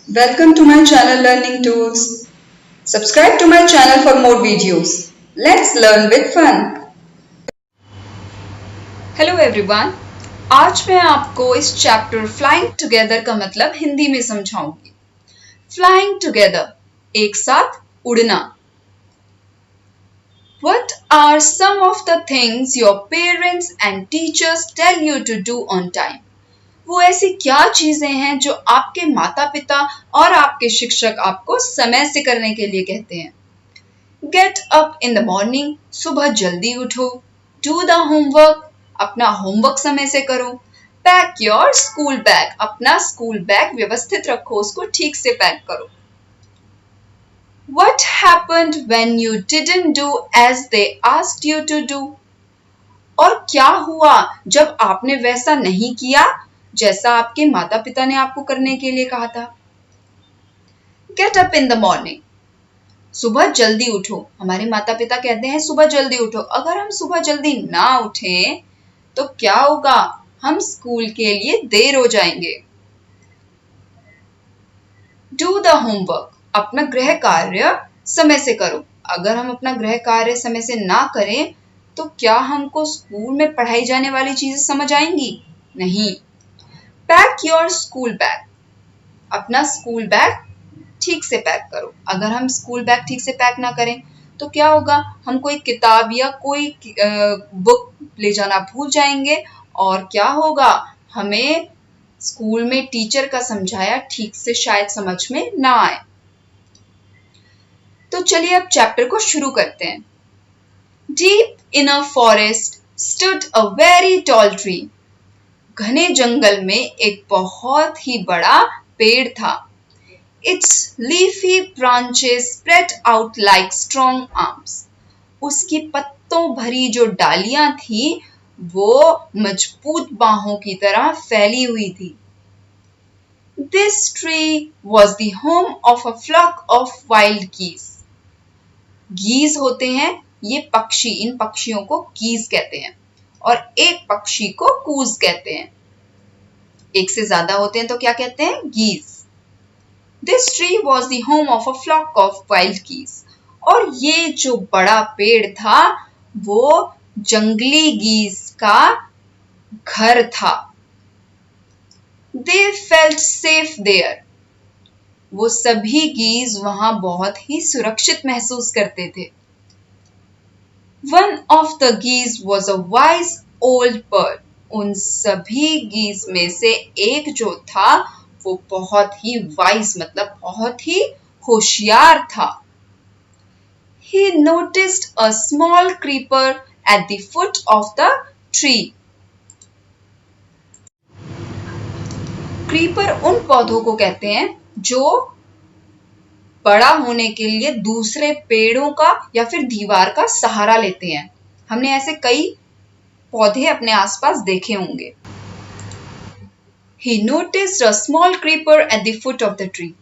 Welcome to my channel Learning Tools. Subscribe to my channel for more videos. Let's learn with fun. Hello everyone, आज मैं आपको इस chapter flying together का मतलब हिंदी में समझाऊंगी। Flying together, एक साथ उड़ना। What are some of the things your parents and teachers tell you to do on time? वो ऐसी क्या चीजें हैं जो आपके माता पिता और आपके शिक्षक आपको समय से करने के लिए कहते हैं? Get up in the morning, सुबह जल्दी उठो। Do the homework, अपना होमवर्क समय से करो। पैक योर स्कूल बैग, अपना स्कूल बैग व्यवस्थित रखो, उसको ठीक से पैक करो। What happened when you didn't do as they asked you to do? और क्या हुआ जब आपने वैसा नहीं किया जैसा आपके माता पिता ने आपको करने के लिए कहा था? Get up in the morning, सुबह जल्दी उठो। हमारे माता पिता कहते हैं सुबह जल्दी उठो। अगर हम सुबह जल्दी ना उठें तो क्या होगा? हम स्कूल के लिए देर हो जाएंगे। डू द होमवर्क, अपना गृह कार्य समय से करो। अगर हम अपना गृह कार्य समय से ना करें तो क्या हमको स्कूल में पढ़ाई जाने वाली चीजें समझ आएंगी? नहीं। पैक योर स्कूल बैग, अपना स्कूल बैग ठीक से पैक करो। अगर हम स्कूल बैग ठीक से पैक ना करें तो क्या होगा? हम कोई किताब या कोई बुक ले जाना भूल जाएंगे और क्या होगा? हमें स्कूल में टीचर का समझाया ठीक से शायद समझ में ना आए। तो चलिए अब चैप्टर को शुरू करते हैं। Deep in a forest stood a very tall tree, घने जंगल में एक बहुत ही बड़ा पेड़ था। Its leafy branches spread out like strong arms. उसकी पत्तों भरी जो डालियां थी वो मजबूत बाहों की तरह फैली हुई थी। This tree was the home of a flock of wild geese. गीज होते हैं ये पक्षी, इन पक्षियों को गीज कहते हैं और एक पक्षी को कूज कहते हैं। एक से ज्यादा होते हैं तो क्या कहते हैं? गीज। This tree was the home of a flock of wild geese. और ये जो बड़ा पेड़ था वो जंगली गीज का घर था। They felt safe there. वो सभी गीज वहां बहुत ही सुरक्षित महसूस करते थे। One of the geese was a wise old bird. उन सभी गीज में से एक जो था वो बहुत ही वाइज मतलब बहुत ही होशियार था। He noticed a small creeper at the foot of the tree. Creeper उन पौधों को कहते हैं जो बड़ा होने के लिए दूसरे पेड़ों का या फिर दीवार का सहारा लेते हैं। हमने ऐसे कई पौधे अपने आसपास देखे होंगे। He noticed a small creeper at the foot of the tree.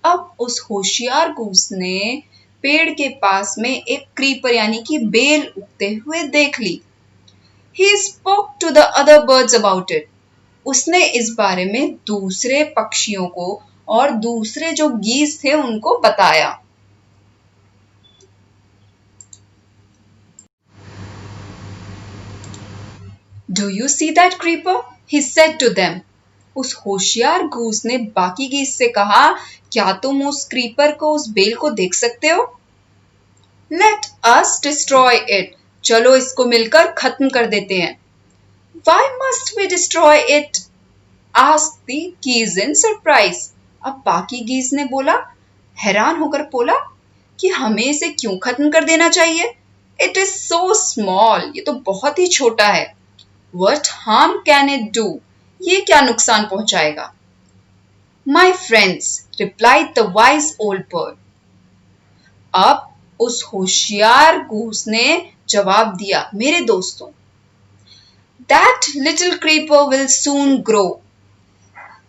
अब उस होशियार गूस ने पेड़ के पास में एक क्रीपर यानी कि बेल उगते हुए देख ली। He spoke to the other birds about it. उसने इस बारे में दूसरे पक्षियों को और दूसरे जो गीज थे उनको बताया। Do you see that creeper? He said to them. उस होशियार गूस ने बाकी गीज से कहा, क्या तुम उस क्रीपर को, उस बेल को देख सकते हो? Let us destroy it. चलो इसको मिलकर खत्म कर देते हैं। Why must we destroy it? Asked the geese in surprise. अब बाकी गीज ने बोला, हैरान होकर बोला कि हमें इसे क्यों खत्म कर देना चाहिए? It is so small. ये तो बहुत ही छोटा है। What harm can it do? ये क्या नुकसान पहुंचाएगा? My friends, replied the wise old bird. अब उस होशियार गूस ने जवाब दिया, मेरे दोस्तों, That little creeper will soon grow.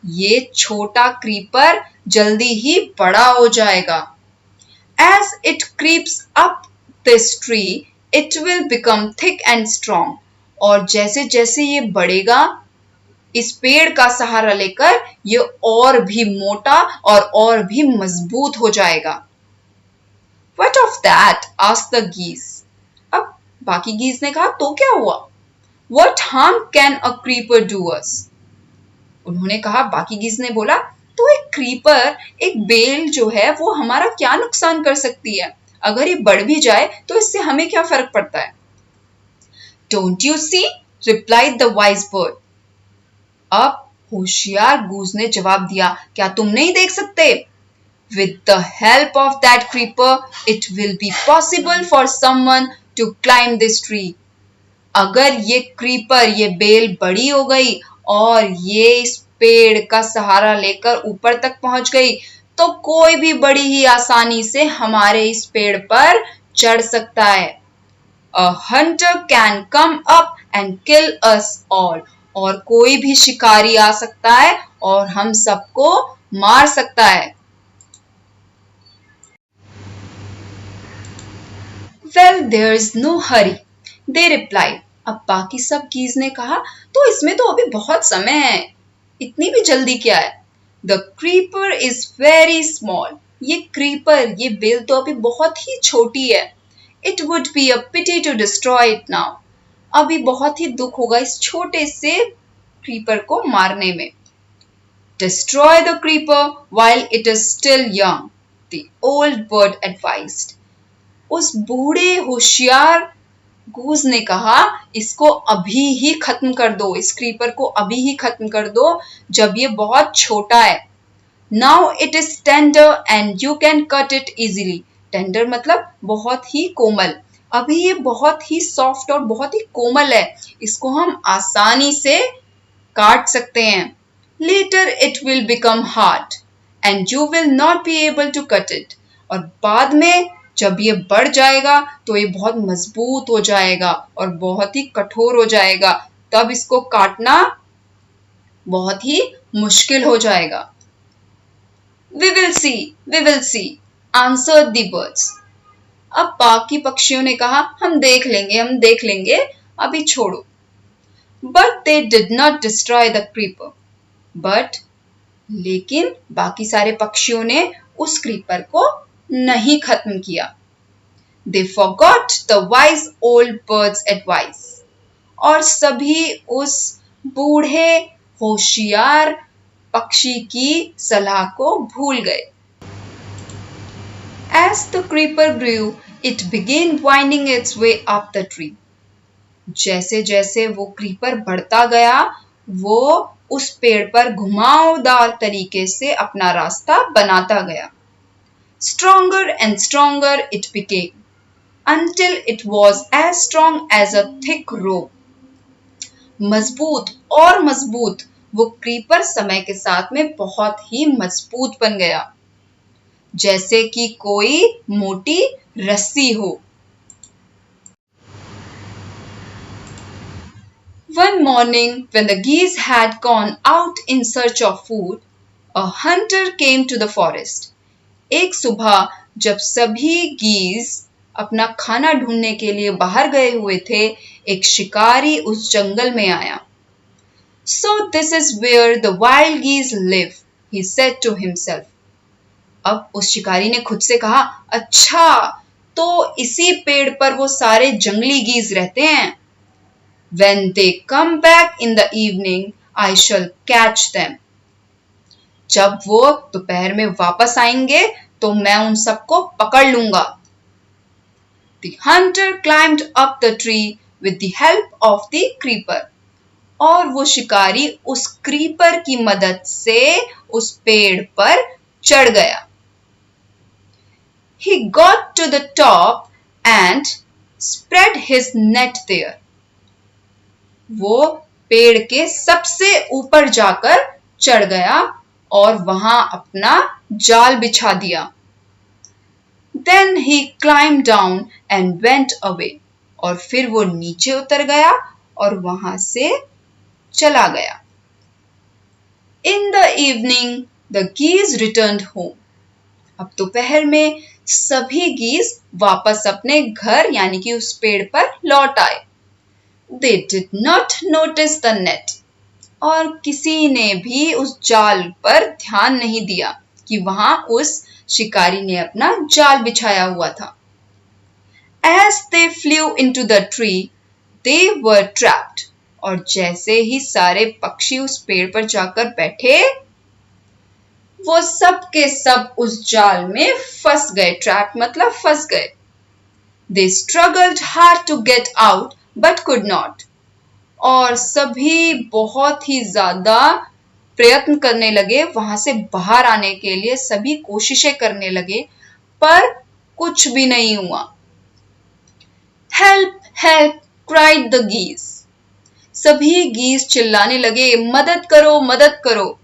ये छोटा क्रीपर जल्दी ही बड़ा हो जाएगा। As it creeps up this tree, it will become thick and strong. और जैसे जैसे ये बढ़ेगा इस पेड़ का सहारा लेकर ये और भी मोटा और भी मजबूत हो जाएगा। What of that? asked the geese. अब बाकी गीज ने कहा तो क्या हुआ? What harm can a creeper do us? उन्होंने कहा, बाकी गीज ने बोला, तो एक क्रीपर, एक बेल जो है वो हमारा क्या नुकसान कर सकती है? अगर ये बढ़ भी जाए तो इससे हमें क्या फर्क पड़ता है? Don't you see? replied the wise bird. अब होशियार गूस ने जवाब दिया, क्या तुम नहीं देख सकते? With the help of that creeper, it will be possible for someone to climb this tree. अगर ये क्रीपर, ये बेल बड़ी हो गई और ये इस पेड़ का सहारा लेकर ऊपर तक पहुंच गई, तो कोई भी बड़ी ही आसानी से हमारे इस पेड़ पर चढ़ सकता है। A hunter can come up and kill us all. और कोई भी शिकारी आ सकता है और हम सबको मार सकता है। Well, there's no hurry, they replied. अब बाकी सब गीज ने कहा, तो इसमें तो अभी बहुत समय है, इतनी भी जल्दी क्या है? The creeper is very small. ये क्रीपर, ये बेल तो अभी बहुत ही छोटी है। It would be a pity to destroy it now. अभी बहुत ही दुख होगा इस छोटे से क्रीपर को मारने में। Destroy the creeper while it is still young, the old bird advised. उस बूढ़े होशियार गूज ने कहा, इसको अभी ही खत्म कर दो, इस क्रीपर को अभी ही खत्म कर दो जब ये बहुत छोटा है। Now it is tender and you can cut it easily. Tender मतलब बहुत ही कोमल। अभी ये बहुत ही सॉफ्ट और बहुत ही कोमल है, इसको हम आसानी से काट सकते हैं। Later it will become hard and you will not be able to cut it. और बाद में जब ये बढ़ जाएगा तो ये बहुत मजबूत हो जाएगा और बहुत ही कठोर हो जाएगा, तब इसको काटना बहुत ही मुश्किल हो जाएगा। We will see, answered the birds. अब बाकी पक्षियों ने कहा, हम देख लेंगे, अभी छोड़ो। But they did not destroy the creeper. लेकिन बाकी सारे पक्षियों ने उस क्रीपर को नहीं खत्म किया। They forgot the wise old bird's advice. और सभी उस बूढ़े होशियार पक्षी की सलाह को भूल गए। As the creeper grew, it began winding its way up the tree. जैसे जैसे वो क्रीपर बढ़ता गया, वो उस पेड़ पर घुमावदार तरीके से अपना रास्ता बनाता गया। Stronger and stronger it became, until it was as strong as a thick rope. मजबूत और मजबूत वो क्रीपर समय के साथ में बहुत ही मजबूत बन गया, जैसे कि कोई मोटी रस्सी हो। One morning, when the geese had gone out in search of food, a hunter came to the forest. एक सुबह जब सभी गीज अपना खाना ढूंढने के लिए बाहर गए हुए थे, एक शिकारी उस जंगल में आया। So this is where the wild geese live, he said to himself. अब उस शिकारी ने खुद से कहा, अच्छा, तो इसी पेड़ पर वो सारे जंगली गीज रहते हैं। When they come back in the evening, I shall catch them. जब वो दोपहर में वापस आएंगे तो मैं उन सबको पकड़ लूंगा। The hunter climbed up the tree with the help of the creeper. और वो शिकारी उस क्रीपर की मदद से उस पेड़ पर चढ़ गया। He got to the top and spread his net there. वो पेड़ के सबसे ऊपर जाकर चढ़ गया और वहां अपना जाल बिछा दिया। Then he climbed down and went away. और फिर वो नीचे उतर गया और वहां से चला गया। In the evening, the geese returned home. अब दोपहर में सभी गीज वापस अपने घर यानी कि उस पेड़ पर लौट आए। They did not notice the net. और किसी ने भी उस जाल पर ध्यान नहीं दिया कि वहां उस शिकारी ने अपना जाल बिछाया हुआ था। As they flew into the tree, they were trapped. और जैसे ही सारे पक्षी उस पेड़ पर जाकर बैठे, वो सब के सब उस जाल में फंस गए। ट्रैप मतलब फंस गए। They struggled hard to get out, but could not. और सभी बहुत ही ज्यादा प्रयत्न करने लगे, वहां से बाहर आने के लिए सभी कोशिशें करने लगे, पर कुछ भी नहीं हुआ। Help, help, cried the geese. सभी गीस चिल्लाने लगे, मदद करो, मदद करो।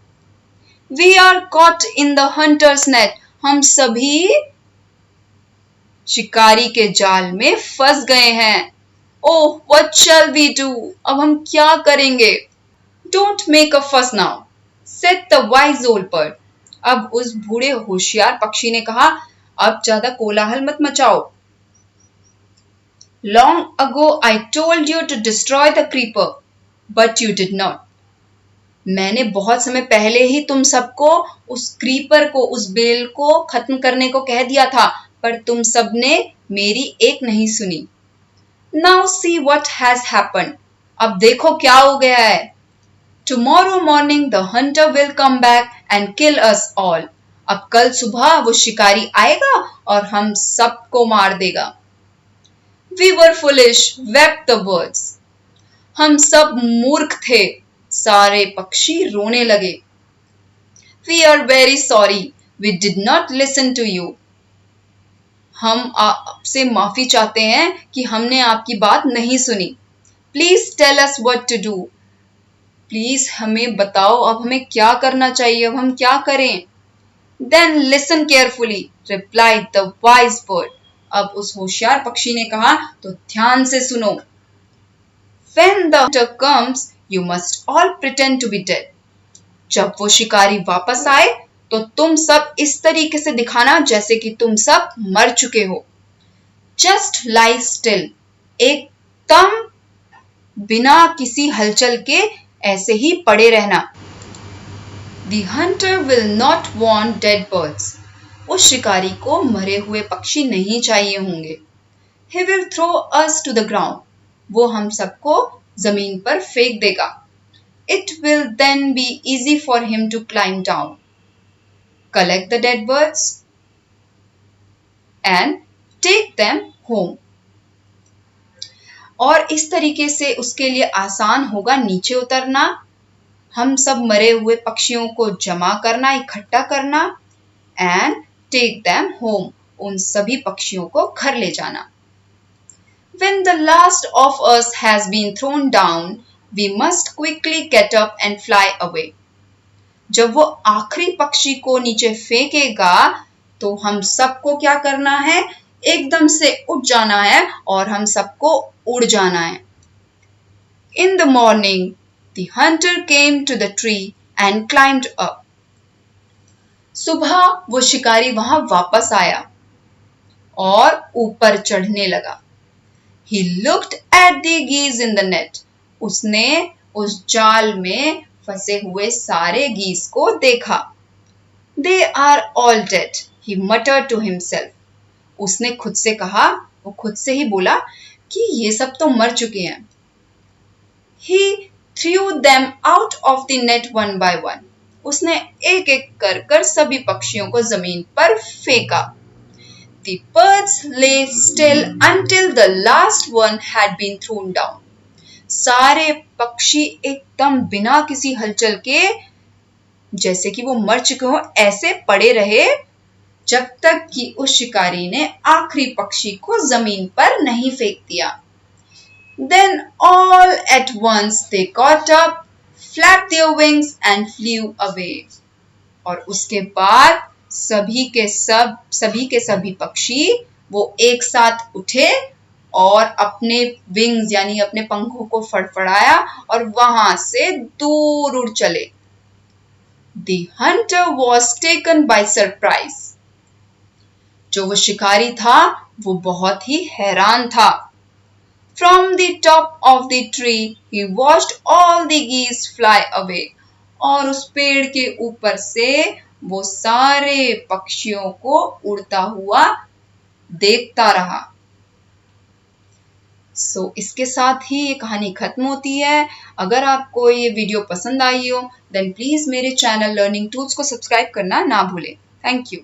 We are caught in the hunter's net. हम सभी शिकारी के जाल में फंस गए हैं। Oh, what shall we do? अब हम क्या करेंगे? Don't make a fuss now, said the wise old bird. अब उस बूढ़े होशियार पक्षी ने कहा, अब ज्यादा कोलाहल मत मचाओ। Long ago I told you to destroy the creeper, but you did not. मैंने बहुत समय पहले ही तुम सबको उस क्रीपर को, उस बेल को खत्म करने को कह दिया था, पर तुम सबने मेरी एक नहीं सुनी। Now see what has happened. अब देखो क्या हो गया है। Tomorrow morning the hunter will come back and kill us all. अब कल सुबह वो शिकारी आएगा और हम सबको मार देगा। We were foolish, wept the birds. हम सब मूर्ख थे, सारे पक्षी रोने लगे। We are very sorry, we did not listen to you. हम आपसे माफी चाहते हैं कि हमने आपकी बात नहीं सुनी। Please tell us what to do. Please हमें बताओ अब हमें क्या करना चाहिए, अब हम क्या करें? Then listen carefully, replied the wise bird. अब उस होशियार पक्षी ने कहा, तो ध्यान से सुनो। When the hunter comes, you must all pretend to be dead. जब वो शिकारी वापस आए, तो तुम सब इस तरीके से दिखाना जैसे कि तुम सब मर चुके हो। Just lie still. एकदम बिना किसी हलचल के ऐसे ही पड़े रहना। The hunter will not want dead birds. उस शिकारी को मरे हुए पक्षी नहीं चाहिए होंगे। He will throw us to the ground. वो हम सबको जमीन पर फेंक देगा। It will then be easy for him to climb down. Collect the dead birds and take them home. और इस तरीके से उसके लिए आसान होगा नीचे उतरना, हम सब मरे हुए पक्षियों को जमा करना, इकट्ठा करना, and take them home. उन सभी पक्षियों को घर ले जाना। When the last of us has been thrown down, we must quickly get up and fly away. जब वो आखिरी पक्षी को नीचे फेंकेगा, तो हम सबको क्या करना है? एकदम से उठ जाना है और हम सबको उड़ जाना है। In the morning, the hunter came to the tree and climbed up. सुबह वो शिकारी वहां वापस आया और ऊपर चढ़ने लगा। He looked at the geese in the net. उसने उस जाल में फंसे हुए सारे गीस को देखा। They are all dead, he muttered to himself. उसने खुद से कहा, वो खुद से ही बोला कि ये सब तो मर चुके हैं। He threw them out of the net one by one. उसने एक एक कर कर सभी पक्षियों को जमीन पर फेंका। The birds lay still until the last one had been thrown down. सारे पक्षी एकदम बिना किसी हलचल के, जैसे कि वो मर चुके हो, ऐसे पड़े रहे जब तक कि उस शिकारी ने आखिरी पक्षी को जमीन पर नहीं फेंक दिया। Then all at once they caught up, flapped their wings and flew away. और उसके बाद सभी के सभी पक्षी वो एक साथ उठे और अपने विंग्स यानी अपने पंखों को फड़फड़ाया और वहां से दूर उड़ चले। The hunter was taken by surprise. जो वो शिकारी था वो बहुत ही हैरान था। From the top of the tree, he watched all the geese fly away. और उस पेड़ के ऊपर से वो सारे पक्षियों को उड़ता हुआ देखता रहा। इसके साथ ही ये कहानी खत्म होती है। अगर आपको ये वीडियो पसंद आई हो, देन प्लीज मेरे चैनल लर्निंग टूल्स को सब्सक्राइब करना ना भूलें। Thank you.